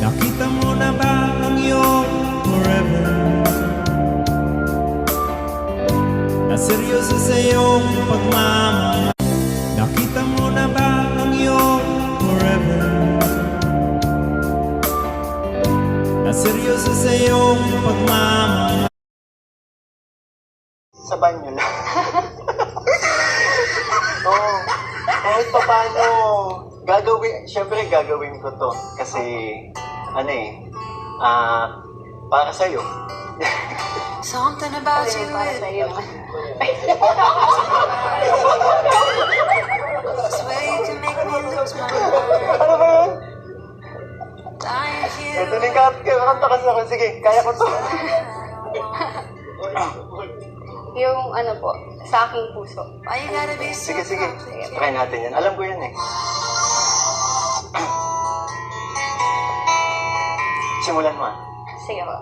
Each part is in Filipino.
Nakita mo na ba ang iyong forever? Na seryoso sa iyong pagmamahal. Nakita mo na ba ang iyong forever? Na seryoso sa iyong pagmamahal. Sa banyo lang. Oo. Kahit pa paano, syempre gagawin ko to. Kasi, para sa'yo. Something about you Para sa iyo naman. swear you can make me lose my mind. Ano ba yun? Dying here. Ito din kanta kasi ako. Sige, kaya ko to. Yung ano po, sa aking puso. Why you gotta be so Sige. complicated? Try natin yan. Alam ko yan eh. Simulan mo ah. Sige po.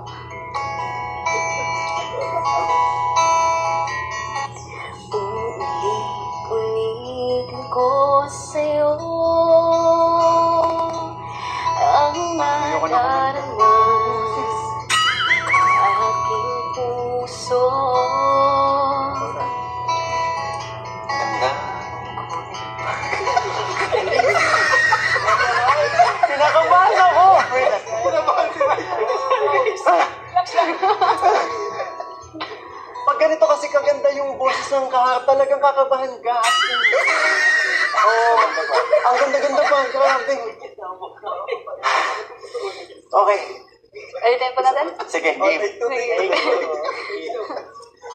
Ulitin ko sa'yo ang madarama aking puso. Ganda. Kinakabahan ako! Pag ganito kasi kaganda yung boses ng kaharap, talagang kakabahan ka. Ang ganda-ganda pa. Grabe. Okay. Ulitin po natin? Sige, game.